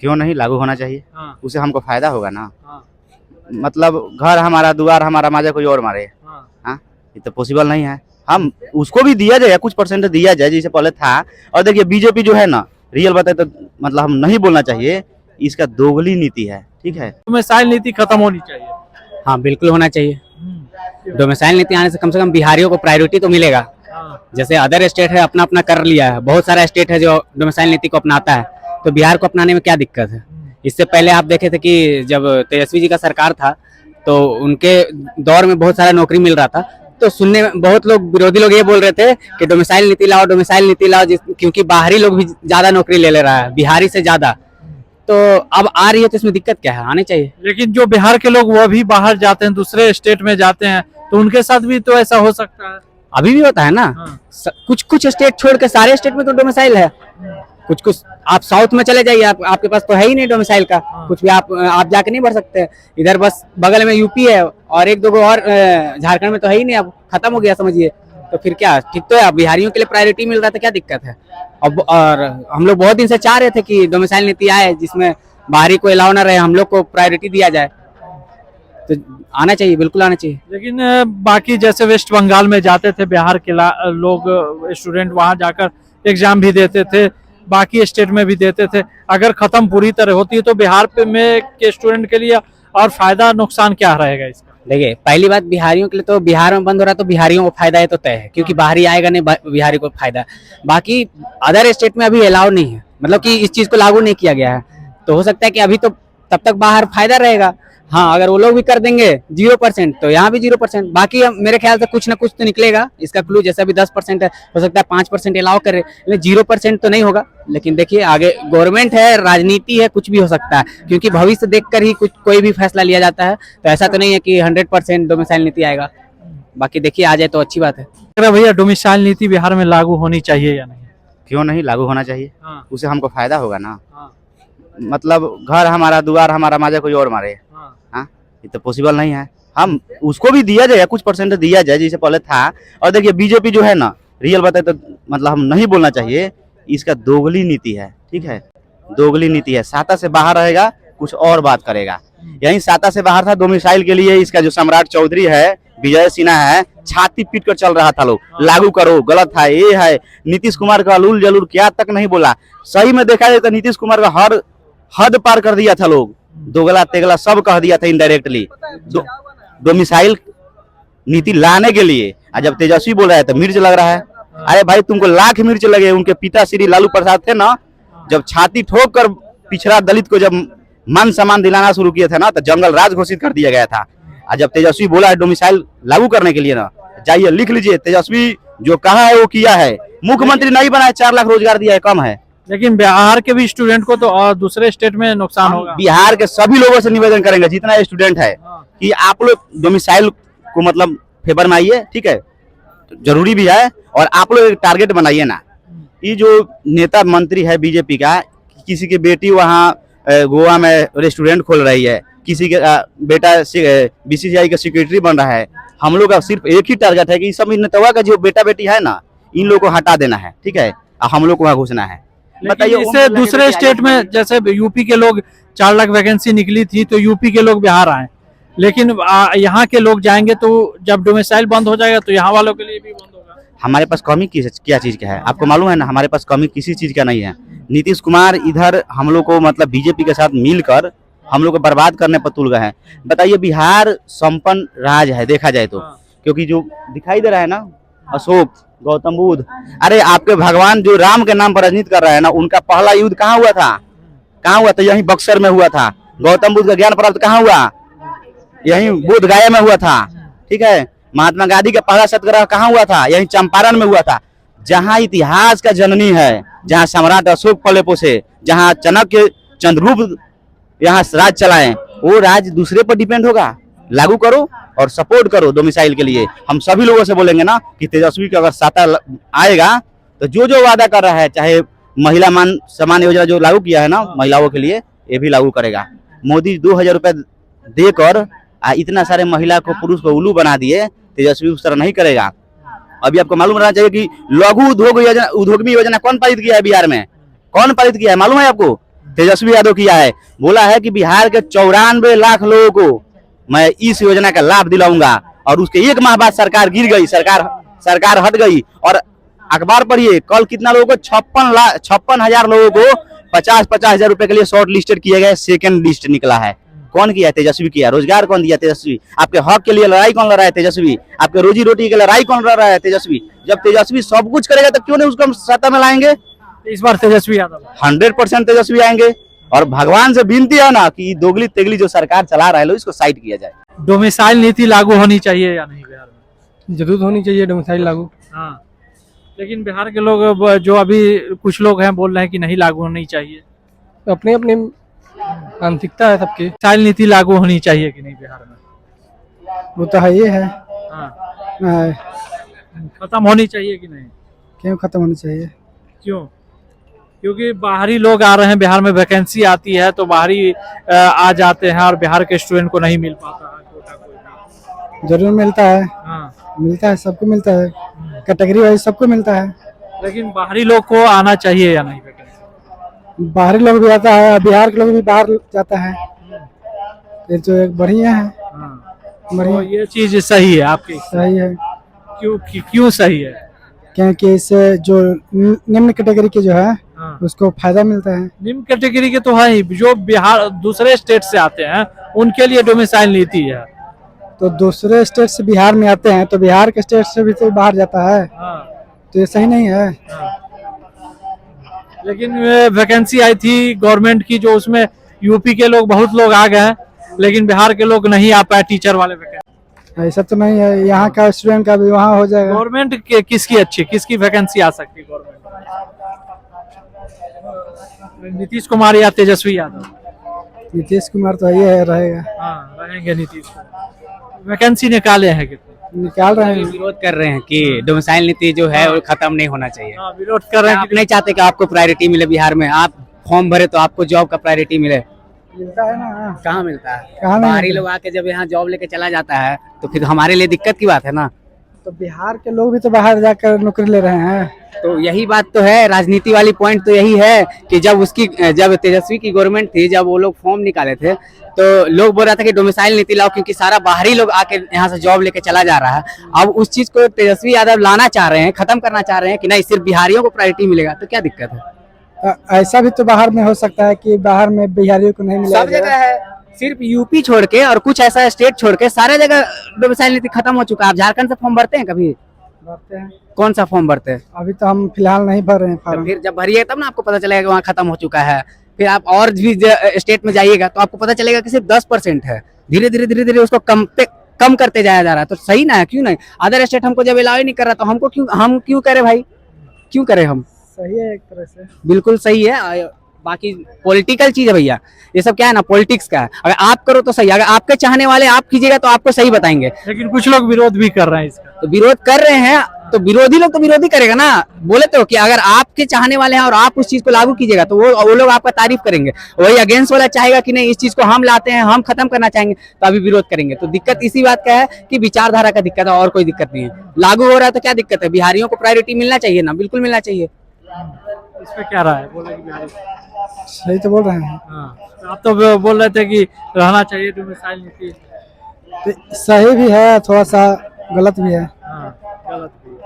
क्यों नहीं लागू होना चाहिए। हाँ। उसे हमको फायदा होगा ना। हाँ। मतलब घर हमारा द्वार हमारा माजे कोई और मारे। हाँ। हाँ, ये तो पॉसिबल नहीं है। हम उसको भी दिया जाए, कुछ परसेंट दिया जाए जैसे पहले था। और देखिए बीजेपी जो है ना, रियल बताए तो मतलब हम नहीं बोलना चाहिए, इसका दोगली नीति है। ठीक है, डोमिसाइल नीति खत्म होनी चाहिए। हाँ बिल्कुल होना चाहिए। डोमिसाइल नीति आने से कम बिहारियों को प्रायोरिटी तो मिलेगा। जैसे अदर स्टेट है अपना अपना कर लिया है, बहुत सारा स्टेट है जो डोमिसाइल नीति को अपनाता है, तो बिहार को अपनाने में क्या दिक्कत है। इससे पहले आप देखे थे कि जब तेजस्वी जी का सरकार था तो उनके दौर में बहुत सारा नौकरी मिल रहा था, तो सुनने में बहुत लोग विरोधी लोग ये बोल रहे थे कि डोमिसाइल नीति लाओ, डोमिसाइल नीति लाओ, क्योंकि बाहरी लोग भी ज्यादा नौकरी ले रहा है, बिहारी से ज्यादा। तो अब आ रही है तो इसमें दिक्कत क्या है, आने चाहिए। लेकिन जो बिहार के लोग वो भी बाहर जाते हैं, दूसरे स्टेट में जाते हैं, तो उनके साथ भी तो ऐसा हो सकता है। अभी भी होता है ना। हाँ। कुछ कुछ स्टेट छोड़ के सारे स्टेट में तो डोमिसाइल है। कुछ कुछ आप साउथ में चले जाइए, आपके पास तो है ही नहीं डोमिसाइल का। कुछ भी आप जाके नहीं बढ़ सकते। इधर बस बगल में यूपी है और एक दो और झारखंड में तो है ही नहीं, अब खत्म हो गया समझिए। तो फिर क्या ठीक तो है, अब बिहारियों के लिए प्रायोरिटी मिल रहा था, क्या दिक्कत है। अब और हम लोग बहुत दिन से चाह रहे थे कि डोमिसाइल नीति आए जिसमें बाहरी को अलाउ ना रहे, हम लोग को प्रायोरिटी दिया जाए। तो आना चाहिए, बिल्कुल आना चाहिए। लेकिन बाकी जैसे वेस्ट बंगाल में जाते थे बिहार के लोग स्टूडेंट, वहां जाकर एग्जाम भी देते थे, बाकी स्टेट में भी देते थे। अगर खत्म पूरी तरह होती है तो बिहार में के स्टूडेंट के लिए और फायदा नुकसान क्या रहेगा इसका। देखिए पहली बात, बिहारियों के लिए तो बिहार में बंद हो रहा है तो बिहारियों को फायदा है तो तय है, क्योंकि बाहरी आएगा नहीं, बिहारी को फायदा। बाकी अदर स्टेट में अभी अलाउ नहीं है, मतलब कि इस चीज को लागू नहीं किया गया है, तो हो सकता है कि अभी तो तब तक बाहर फायदा रहेगा। हाँ, अगर वो लोग भी कर देंगे 0% तो यहाँ भी 0%। बाकी मेरे ख्याल से कुछ ना कुछ तो निकलेगा इसका क्लू। जैसा भी 10% है, हो सकता है 5% अलाउ करे, लेकिन 0% तो नहीं होगा। लेकिन देखिए आगे गवर्नमेंट है, राजनीति है, कुछ भी हो सकता है, क्योंकि भविष्य देखकर ही कोई भी फैसला लिया जाता है। तो ऐसा तो नहीं है कि 100% डोमिसाइल नीति आएगा। बाकी देखिए आ जाए तो अच्छी बात है। अरे भैया, डोमिसाइल नीति बिहार में लागू होनी चाहिए या नहीं। क्यों नहीं लागू होना चाहिए। हाँ। उसे हमको फायदा होगा ना। हाँ। मतलब घर हमारा द्वार हमारा माजे कोई और मारे। हाँ, ये तो पॉसिबल नहीं है। हम उसको भी दिया जाए, कुछ परसेंट दिया जाए जैसे पहले था। और देखिए बीजेपी जो है ना, रियल बताए तो मतलब हम नहीं बोलना चाहिए, इसका दोगली नीति है। ठीक है, दोगली नीति है। साता से बाहर रहेगा, कुछ और बात करेगा। यही साता से बाहर था डोमिसाइल के लिए, इसका जो सम्राट चौधरी है, विजय सिन्हा है, छाती पीट कर चल रहा था लोग, लागू करो, गलत है, ये है। नीतीश कुमार का अलूल जलूल क्या तक नहीं बोला। सही में देखा जाए तो नीतीश कुमार का हर हद पार कर दिया था लोग, दोगला तेगला सब कह दिया था इनडायरेक्टली डोमिसाइल नीति लाने के लिए। आज जब तेजस्वी बोल रहा है तो मिर्च लग रहा है। अरे भाई, तुमको लाख मिर्च लगे। उनके पिता श्री लालू प्रसाद थे ना, जब छाती ठोक कर पिछड़ा दलित को जब मान सम्मान दिलाना शुरू किए थे ना, तो जंगल राज घोषित कर दिया गया था। आज जब तेजस्वी बोला है डोमिसाइल लागू करने के लिए ना, जाइए लिख लीजिए, तेजस्वी जो कहा है वो किया है। मुख्यमंत्री नहीं बना है, 4 लाख रोजगार दिया है, कम है। लेकिन बिहार के भी स्टूडेंट को तो और दूसरे स्टेट में नुकसान होगा। बिहार के सभी लोगों से निवेदन करेंगे जितना स्टूडेंट है कि आप लोग डोमिसाइल को मतलब फेवर में आइए। ठीक है, जरूरी भी है। और आप लोग एक टारगेट बनाइए ना। ये जो नेता मंत्री है बीजेपी का, किसी की बेटी वहाँ गोवा में रेस्टोरेंट खोल रही है, किसी के बेटा बीसीसीआई का सेक्रेटरी बन रहा है। हम लोग का सिर्फ एक ही टारगेट है कि सब नेताओं का जो बेटा बेटी है ना, इन लोग को हटा देना है। ठीक है, हम लोग को वहाँ घुसना है। बताइए, इससे दूसरे स्टेट में जैसे यूपी के लोग 4 लाख वैकेंसी निकली थी तो यूपी के लोग बिहार आए, लेकिन यहाँ के लोग जाएंगे तो जब डोमिसाइल बंद हो जाएगा तो यहाँ वालों के लिए भी बंद होगा। हमारे पास कमी क्या चीज का है, आपको मालूम है ना। हमारे पास कमी किसी चीज का नहीं है। नीतीश कुमार इधर हम लोग को मतलब बीजेपी के साथ मिलकर हम लोग को बर्बाद करने पर तुल गए हैं। बताइए, बिहार संपन्न राज्य है देखा जाए तो, क्योंकि जो दिखाई दे रहा है ना, अशोक, गौतम बुद्ध, अरे आपके भगवान जो राम के नाम पर राजनीति कर रहे हैं ना, उनका पहला युद्ध कहाँ हुआ था? कहाँ हुआ था? यहीं बक्सर में हुआ था। गौतम बुद्ध का ज्ञान प्राप्त कहाँ हुआ? यहीं बोध गया में हुआ था। ठीक है, महात्मा गांधी का पहला सत्याग्रह कहाँ हुआ था? यहीं चंपारण में हुआ था। जहाँ इतिहास का जननी है, जहाँ सम्राट अशोक पले पोसे, जहाँ चाणक्य चंद्रगुप्त यहाँ राज चलाए, वो राज दूसरे पर डिपेंड होगा। लागू करो और सपोर्ट करो डोमिसाइल के लिए। हम सभी लोगों से बोलेंगे ना कि तेजस्वी का अगर साता आएगा तो जो जो वादा कर रहा है, चाहे महिला मान सम्मान योजना जो लागू किया है ना महिलाओं के लिए, ये भी लागू करेगा। मोदी 2000 रुपए देकर इतना सारे महिला को पुरुष को उल्लू बना दिए, तेजस्वी उस तरह नहीं करेगा। अभी आपको मालूम रहना चाहिए कि लघु उद्योगी योजना कौन पारित किया है बिहार में? कौन पारित किया है मालूम है आपको? तेजस्वी यादव किया है, बोला है कि बिहार के 94 लाख लोगों को मैं इस योजना का लाभ दिलाऊंगा, और उसके एक माह बाद सरकार गिर गई, सरकार हट गई। और अखबार पढ़िए, कल कितना लोगों को 56,000 लोगों को 50-50 हजार रुपए के लिए शॉर्ट लिस्टेड किए गए, सेकंड लिस्ट निकला है। कौन किया? तेजस्वी किया। रोजगार कौन दिया? तेजस्वी। आपके हक के लिए लड़ाई कौन लड़ रहा है? तेजस्वी। आपके रोजी रोटी के लिए लड़ाई कौन लड़ रहा है? तेजस्वी। जब तेजस्वी सब कुछ करेगा तो क्यों नहीं उसको हम सत्ता में लाएंगे? इस बार तेजस्वी यादव 100% तेजस्वी आएंगे। और भगवान से विनती है ना कि दोगली तेगली जो सरकार चला रहा है, इसको साइड किया जाए। डोमिसाइल नीति लागू होनी चाहिए या नहीं बिहार में? जरूर होनी चाहिए डोमिसाइल लागू। हाँ, लेकिन बिहार के लोग जो अभी कुछ लोग हैं बोल रहे हैं कि नहीं लागू होनी चाहिए। अपनी अपनी मानसिकता है सबकी। डोमिसाइल नीति लागू होनी चाहिए कि नहीं बिहार में? वो तो है, ये है। हाँ, खत्म होनी चाहिए कि नहीं? क्यों खत्म होनी चाहिए? क्यों? क्योंकि बाहरी लोग आ रहे हैं बिहार में, वैकेंसी आती है तो बाहरी आ जाते हैं और बिहार के स्टूडेंट को नहीं मिल पाता है कोटा कोई भी। जरूर मिलता है। हाँ, मिलता है, सबको मिलता है, कैटेगरी वाइज सबको मिलता है। लेकिन बाहरी लोग को आना चाहिए या नहीं वैकेंसी? बाहरी लोग भी आता है, बिहार के लोग भी बाहर जाता है, ये तो एक बढ़िया है। हाँ, बढ़िया, तो ये चीज सही है आपकी? सही है। क्यों सही है? क्योंकि इससे जो निम्न कैटेगरी के जो है हाँ, उसको फायदा मिलता है। निम्न कैटेगरी के तो है ही, जो बिहार दूसरे स्टेट से आते हैं उनके लिए डोमिसाइल नीति है। तो दूसरे स्टेट से बिहार में आते हैं तो बिहार के स्टेट से भी तो बाहर जाता है, हाँ, तो ये सही नहीं है। हाँ। लेकिन वैकेंसी आई थी गवर्नमेंट की, जो उसमें यूपी के लोग बहुत लोग आ गए हैं, लेकिन बिहार के लोग नहीं आ पाए टीचर वाले वैकेंसी। ऐसा तो नहीं है, यहाँ का स्टूडेंट का भी वहाँ हो जाएगा। गवर्नमेंट किसकी अच्छी, किसकी वैकेंसी आ सकती है गवर्नमेंट? नीतीश कुमार या तेजस्वी यादव? नीतीश कुमार तो ये है, रहेगा। हाँ, रहेंगे नीतीश कुमार। वैकेंसी निकाले हैं कितने? निकाल रहे हैं। विरोध कर रहे हैं कि डोमिसाइल नीति जो है वो खत्म नहीं होना चाहिए। हाँ, विरोध कर रहे हैं आप नहीं चाहते कि आपको प्रायोरिटी मिले बिहार में, आप फॉर्म भरे तो आपको जॉब का प्रायोरिटी मिले। मिलता है ना, कहाँ मिलता है? कहाँ नहीं बाहरी मिलता। लोग आके जब यहाँ जॉब लेके चला जाता है तो फिर हमारे लिए दिक्कत की बात है ना। तो बिहार के लोग भी तो बाहर जाकर नौकरी ले रहे हैं। तो यही बात तो है, राजनीति वाली पॉइंट तो यही है कि जब तेजस्वी की गवर्नमेंट थी, जब वो लोग फॉर्म निकाले थे तो लोग बोल रहा था कि डोमिसाइल नीति लाओ, क्योंकि सारा बाहरी लोग आके यहाँ से जॉब लेके चला जा रहा है। अब उस चीज को तेजस्वी यादव लाना चाह रहे हैं, खत्म करना चाह रहे हैं कि नहीं सिर्फ बिहारियों को प्रायोरिटी मिलेगा, तो क्या दिक्कत है? ऐसा भी तो बाहर में हो सकता है कि बाहर में बिहारियों को नहीं मिलेगा। सब जगह है, सिर्फ यूपी छोड़ के और कुछ ऐसा स्टेट छोड़ के सारे जगह डोमिसाइल नीति खत्म हो चुका है। आप झारखंड से फॉर्म भरते हैं कभी? भरते हैं। कौन सा फॉर्म भरते हैं? अभी तो हम फिलहाल नहीं भर रहे हैं तो फॉर्म। फिर जब भरिए तब ना आपको पता चलेगा कि वहाँ खत्म हो चुका है। फिर आप और भी स्टेट में जाइएगा तो आपको पता चलेगा कि सिर्फ 10% है। धीरे धीरे उसको कम करते जाया जा रहा है। तो सही ना है, क्यों नहीं? अदर स्टेट हमको जब अलाउ ही नहीं कर रहा तो हम क्यों करें भाई? क्यों करें हम? सही है एक तरह से। बिल्कुल सही है। बाकी पॉलिटिकल चीज है भैया, ये सब क्या है ना, पॉलिटिक्स का है। अगर आप करो तो सही, अगर आपके चाहने वाले आप कीजिएगा तो आपको सही बताएंगे। लेकिन कुछ लोग विरोध भी कर रहे हैं इसका। तो विरोध कर रहे हैं तो विरोधी लोग तो विरोधी करेगा ना। बोले तो कि अगर आपके चाहने वाले हैं और आप उस चीज को लागू कीजिएगा तो वो लोग आपका तारीफ करेंगे। वही अगेंस्ट वाला चाहेगा कि नहीं इस चीज को हम लाते हैं, हम खत्म करना चाहेंगे, तो अभी विरोध करेंगे। तो दिक्कत इसी बात का है कि विचारधारा का दिक्कत है, और कोई दिक्कत नहीं है। लागू हो रहा है तो क्या दिक्कत है? बिहारियों को प्रायोरिटी मिलना चाहिए ना, बिल्कुल मिलना चाहिए। इस पे क्या राय है? बोले कि बिहारी। सही तो बोल रहे हैं। हाँ, तो आप तो बोल रहे थे कि रहना चाहिए डोमिसाइल नीति। तो सही भी है, थोड़ा सा गलत भी है। हाँ, गलत भी है।